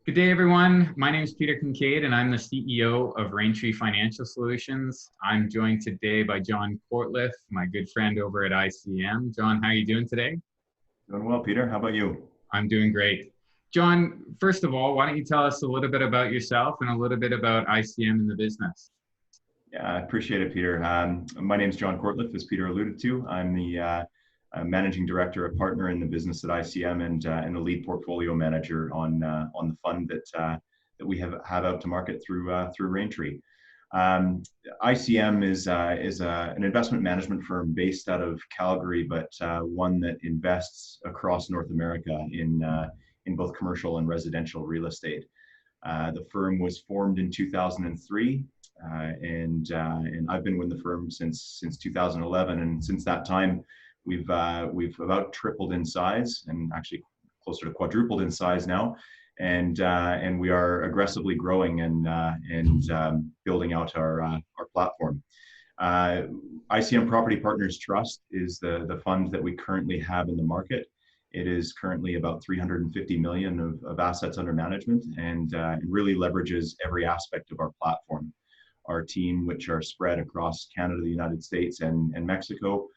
Good day, everyone. My name is Peter Kinkaide, and I'm the CEO of Raintree Financial Solutions. I'm joined today by John Courtliff, my good friend over at ICM. John, how are you doing today? Doing well, Peter. How about you? I'm doing great. John, first of all, why don't you tell us a little bit about yourself and a little bit about ICM and the business? Yeah, I appreciate it, Peter. My name is John Courtliff, as Peter alluded to. I'm the managing director, a partner in the business at ICM, and the lead portfolio manager on the fund that we have out to market through Raintree. ICM is an investment management firm based out of Calgary, but one that invests across North America in both commercial and residential real estate. The firm was formed in 2003, and I've been with the firm since 2011, and since that time, we've about tripled in size, and actually closer to quadrupled in size now, and we are aggressively growing and building out our platform. ICM Property Partners Trust is the fund that we currently have in the market. It is currently about 350 million of assets under management, and it really leverages every aspect of our platform. Our team, which are spread across Canada, the United States, and Mexico,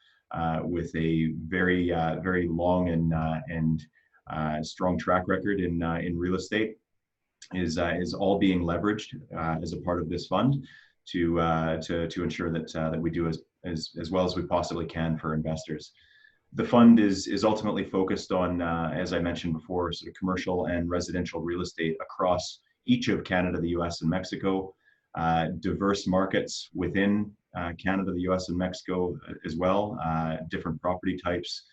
with a very long and strong track record in real estate, is all being leveraged as a part of this fund to ensure that we do as well as we possibly can for investors. The fund is ultimately focused on, as I mentioned before, sort of commercial and residential real estate across each of Canada, the US, and Mexico, diverse markets within Canada, the US, and Mexico as well, different property types,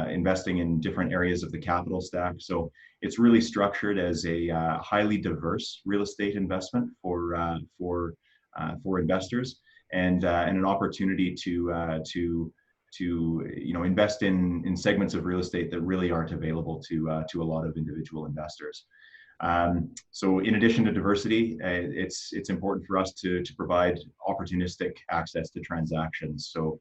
investing in different areas of the capital stack. So it's really structured as a highly diverse real estate investment for investors, and an opportunity to invest in segments of real estate that really aren't available to a lot of individual investors. So in addition to diversity, it's important for us to provide opportunistic access to transactions. So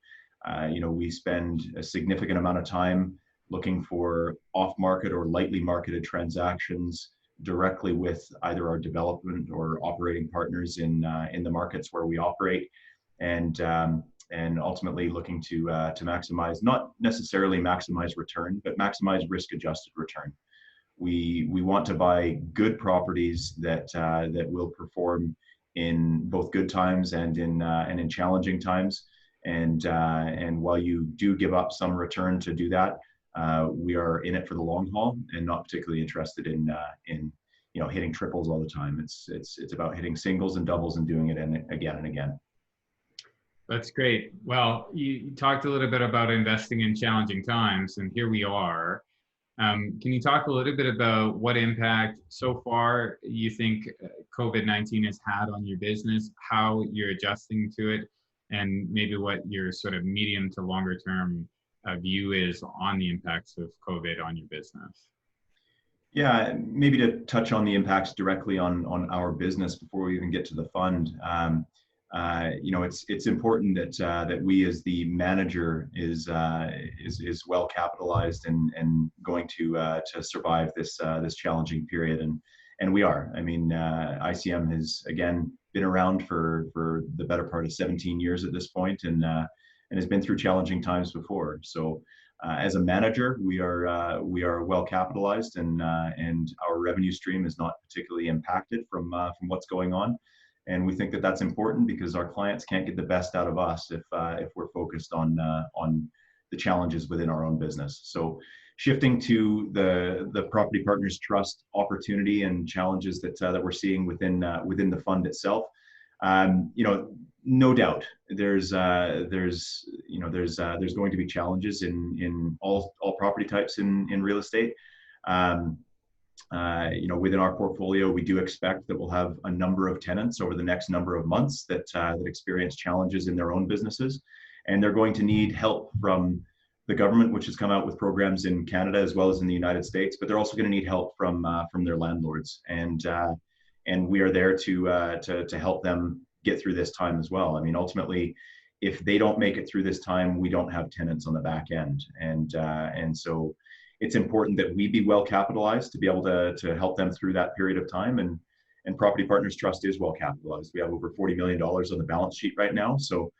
we spend a significant amount of time looking for off-market or lightly marketed transactions directly with either our development or operating partners in the markets where we operate, and ultimately looking to maximize, not necessarily maximize return, but maximize risk-adjusted return. We want to buy good properties that will perform in both good times and in challenging times. And while you do give up some return to do that, we are in it for the long haul and not particularly interested in hitting triples all the time. It's about hitting singles and doubles and doing it again and again. That's great. Well, you talked a little bit about investing in challenging times, and here we are. Can you talk a little bit about what impact so far you think COVID-19 has had on your business, how you're adjusting to it, and maybe what your sort of medium to longer term view is on the impacts of COVID on your business? Yeah, maybe to touch on the impacts directly on our business before we even get to the fund. It's important that we, as the manager, is well capitalized and going to survive this challenging period, and we are. I mean, ICM has again been around for the better part of 17 years at this point, and has been through challenging times before. So, as a manager, we are well capitalized, and our revenue stream is not particularly impacted from what's going on. And we think that that's important because our clients can't get the best out of us if we're focused on the challenges within our own business. So shifting to the Property Partners Trust opportunity and challenges that we're seeing within the fund itself, no doubt there's going to be challenges in all property types in real estate. Within our portfolio, we do expect that we'll have a number of tenants over the next number of months that experience challenges in their own businesses, and they're going to need help from the government, which has come out with programs in Canada as well as in the United States. But they're also going to need help from their landlords, and we are there to help them get through this time as well. I mean, ultimately, if they don't make it through this time, we don't have tenants on the back end, and so it's important that we be well capitalized to be able to help them through that period of time. And Property Partners Trust is well capitalized. We have over $40 million on the balance sheet right now. So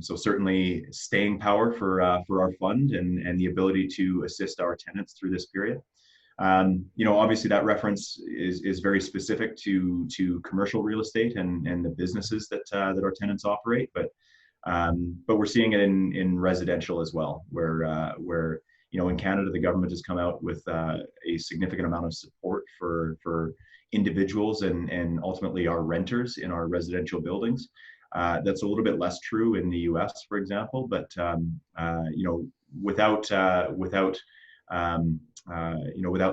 certainly staying power for our fund and the ability to assist our tenants through this period. Obviously that reference is very specific to commercial real estate and the businesses that our tenants operate, but we're seeing it in residential as well, where in Canada the government has come out with a significant amount of support for individuals and ultimately our renters in our residential buildings. That's a little bit less true in the U.S., for example, but without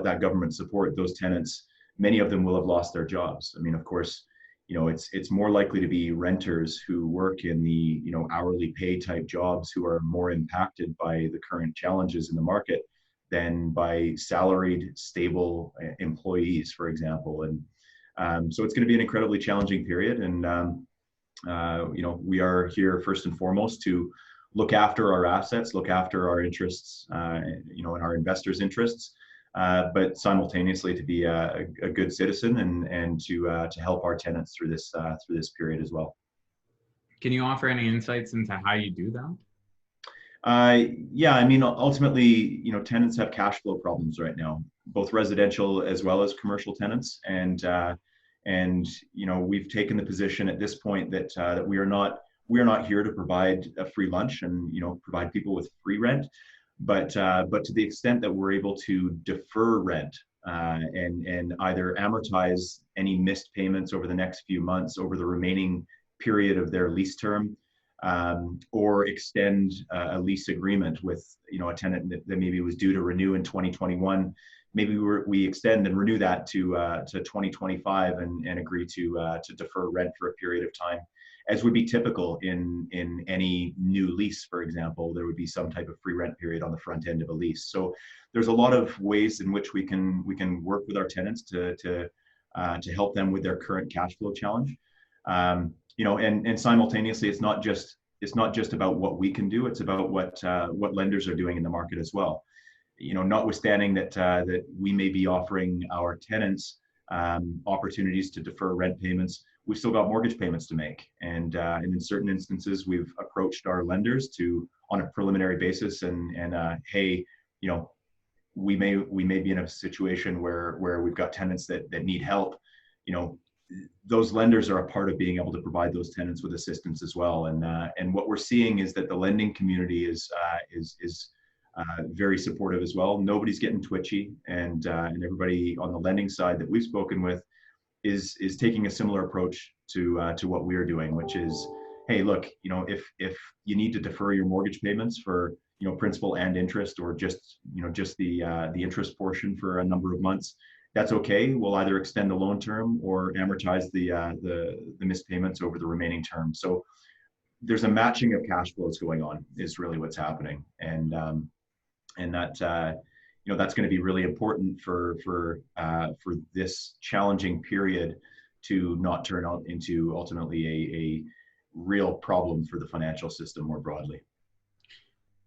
that government support, those tenants, many of them will have lost their jobs. I mean, of course, it's more likely to be renters who work in the hourly pay type jobs who are more impacted by the current challenges in the market than by salaried, stable employees, for example. And so it's going to be an incredibly challenging period. And we are here first and foremost to look after our assets, look after our interests, and our investors' interests, but simultaneously to be a good citizen and to help our tenants through this period as well. Can you offer any insights into how you do that? Yeah, I mean, ultimately, tenants have cash flow problems right now, both residential as well as commercial tenants, and we've taken the position at this point that we are not here to provide a free lunch and provide people with free rent, but to the extent that we're able to defer rent and either amortize any missed payments over the next few months over the remaining period of their lease term, or extend a lease agreement with a tenant that maybe was due to renew in 2021. Maybe we extend and renew that to 2025 and agree to defer rent for a period of time, as would be typical in any new lease. For example, there would be some type of free rent period on the front end of a lease. So there's a lot of ways in which we can work with our tenants to help them with their current cash flow challenge. And simultaneously, it's not just about what we can do; it's about what lenders are doing in the market as well. Notwithstanding that we may be offering our tenants opportunities to defer rent payments, we've still got mortgage payments to make, and in certain instances, we've approached our lenders on a preliminary basis and hey, we may be in a situation where we've got tenants that need help. Those lenders are a part of being able to provide those tenants with assistance as well. And what we're seeing is that the lending community is very supportive as well. Nobody's getting twitchy, and everybody on the lending side that we've spoken with is taking a similar approach to what we're doing, which is, hey, look, if you need to defer your mortgage payments for principal and interest, or just the interest portion for a number of months, that's okay. We'll either extend the loan term or amortize the missed payments over the remaining term. So there's a matching of cash flows going on is really what's happening, and that that's going to be really important for this challenging period to not turn out into ultimately a real problem for the financial system more broadly.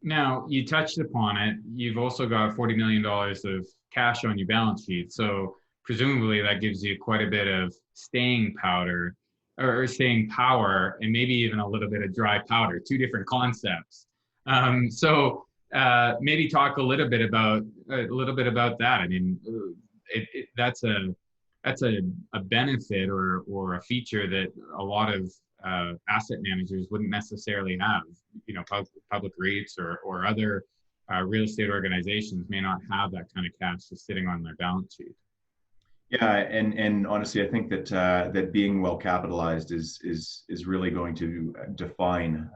Now, you touched upon it. You've also got $40 million of cash on your balance sheet. So presumably that gives you quite a bit of staying power, and maybe even a little bit of dry powder, two different concepts. So maybe talk a little bit about that. I mean, that's a benefit or a feature that a lot of asset managers wouldn't necessarily have. Public REITs or other real estate organizations may not have that kind of cash just sitting on their balance sheet. Yeah, and honestly, I think that being well capitalized is really going to define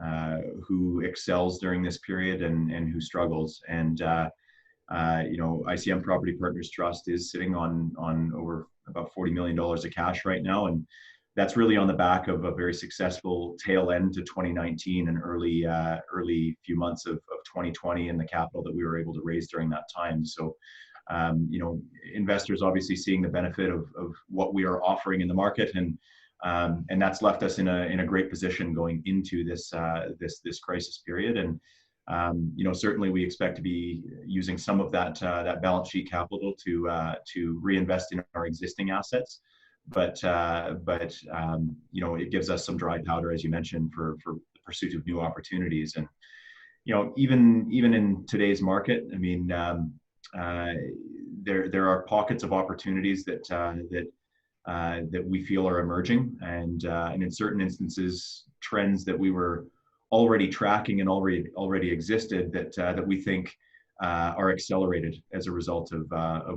who excels during this period and who struggles. And ICM Property Partners Trust is sitting on over about $40 million of cash right now, and that's really on the back of a very successful tail end to 2019 and early few months of 2020, and the capital that we were able to raise during that time. So investors obviously seeing the benefit of what we are offering in the market, and that's left us in a great position going into this crisis period. And Certainly we expect to be using some of that balance sheet capital to reinvest in our existing assets, but it gives us some dry powder, as you mentioned, for the pursuit of new opportunities. And even in today's market, I mean, there are pockets of opportunities that we feel are emerging, and in certain instances, trends that we were already tracking and already existed that we think are accelerated as a result of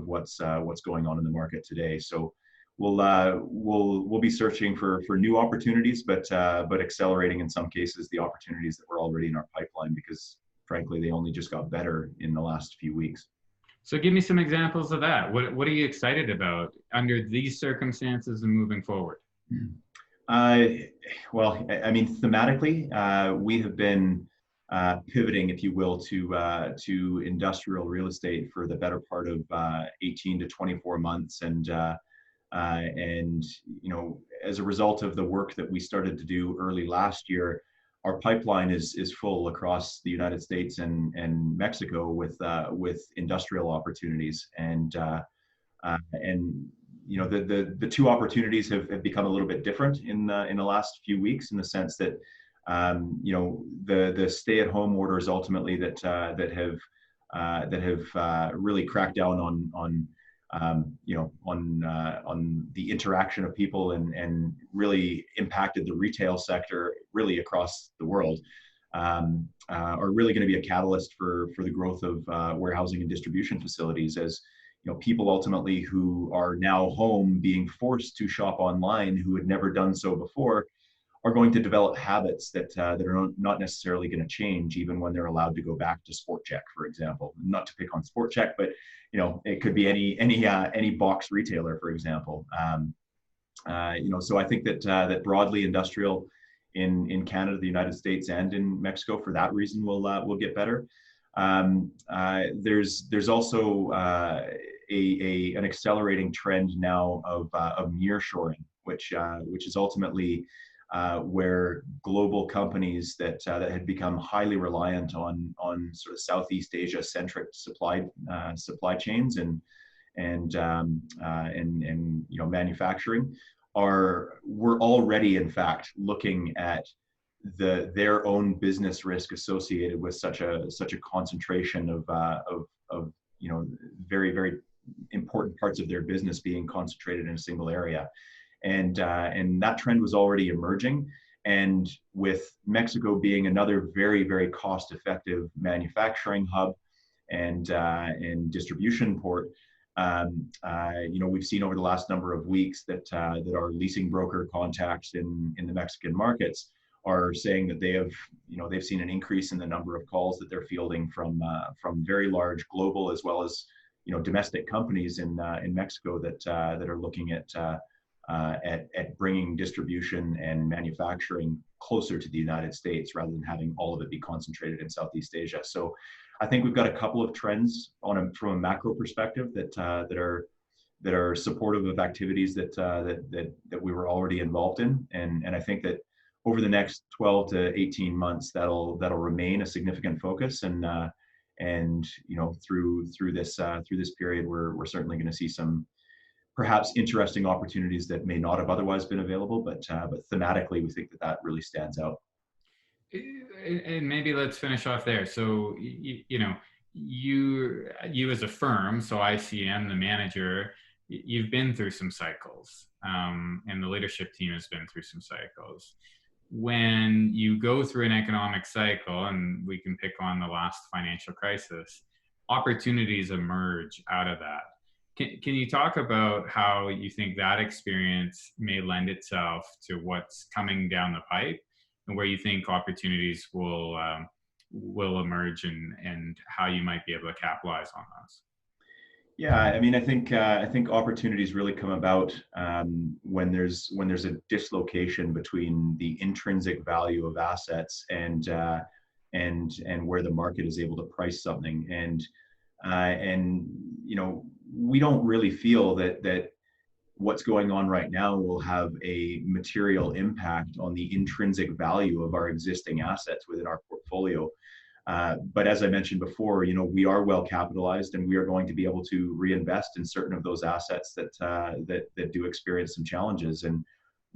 what's going on in the market today. So we'll be searching for new opportunities, but accelerating in some cases the opportunities that were already in our pipeline, because frankly they only just got better in the last few weeks. So give me some examples of that. What are you excited about under these circumstances and moving forward? Well, I mean, thematically, we have been pivoting, if you will, to industrial real estate for the better part of 18 to 24 months, and as a result of the work that we started to do early last year, our pipeline is full across the United States and Mexico with industrial opportunities, and the two opportunities have become a little bit different in the last few weeks, in the sense that the stay-at-home orders ultimately that have really cracked down on the interaction of people and really impacted the retail sector really across the world, are really going to be a catalyst for the growth of warehousing and distribution facilities, as people ultimately who are now home being forced to shop online, who had never done so before, are going to develop habits that are not necessarily going to change even when they're allowed to go back to Sport Check, for example. Not to pick on Sport Check, but it could be any box retailer, for example. So I think that broadly industrial in Canada, the United States, and in Mexico, for that reason, will get better. There's also an accelerating trend now of nearshoring, which is ultimately where global companies that had become highly reliant on sort of Southeast Asia centric supply chains and manufacturing were already in fact looking at their own business risk associated with such a concentration of very, very important parts of their business being concentrated in a single area. And that trend was already emerging. And with Mexico being another very, very cost-effective manufacturing hub and distribution port, we've seen over the last number of weeks that our leasing broker contacts in the Mexican markets are saying that they've seen an increase in the number of calls that they're fielding from very large global as well as domestic companies in Mexico that are looking at bringing distribution and manufacturing closer to the United States rather than having all of it be concentrated in Southeast Asia. So I think we've got a couple of trends from a macro perspective that are supportive of activities that we were already involved in, and I think that over the next 12 to 18 months that'll remain a significant focus, and through this period we're certainly going to see some perhaps interesting opportunities that may not have otherwise been available, but thematically we think that really stands out. And maybe let's finish off there. So you as a firm, so ICM, the manager, you've been through some cycles, and the leadership team has been through some cycles. When you go through an economic cycle, and we can pick on the last financial crisis, opportunities emerge out of that. Can you talk about how you think that experience may lend itself to what's coming down the pipe, and where you think opportunities will emerge, and how you might be able to capitalize on those? Yeah, I mean, I think opportunities really come about when there's a dislocation between the intrinsic value of assets and where the market is able to price something, and we don't really feel that what's going on right now will have a material impact on the intrinsic value of our existing assets within our portfolio. But as I mentioned before, we are well capitalized, and we are going to be able to reinvest in certain of those assets that do experience some challenges. And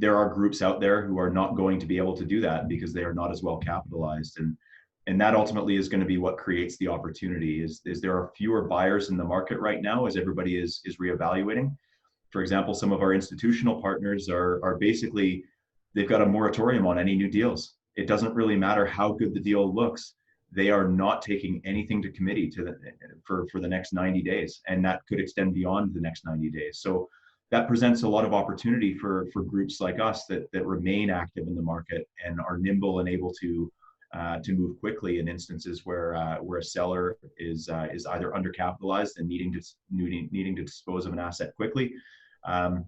there are groups out there who are not going to be able to do that because they are not as well capitalized. And that ultimately is going to be what creates the opportunity. Is there are fewer buyers in the market right now as everybody is reevaluating. For example, some of our institutional partners are basically, they've got a moratorium on any new deals. It doesn't really matter how good the deal looks. They are not taking anything to committee for the next 90 days, and that could extend beyond the next 90 days. So that presents a lot of opportunity for groups like us that remain active in the market and are nimble and able to move quickly in instances where a seller is either undercapitalized and needing to dispose of an asset quickly,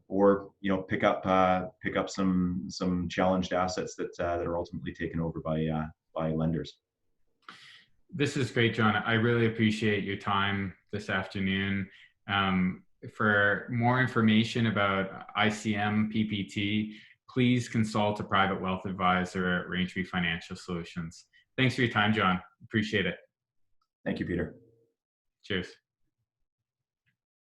or pick up some challenged assets that are ultimately taken over by lenders. This is great, John. I really appreciate your time this afternoon. For more information about ICM PPT, please consult a private wealth advisor at Raintree Financial Solutions. Thanks for your time, John. Appreciate it. Thank you, Peter. Cheers.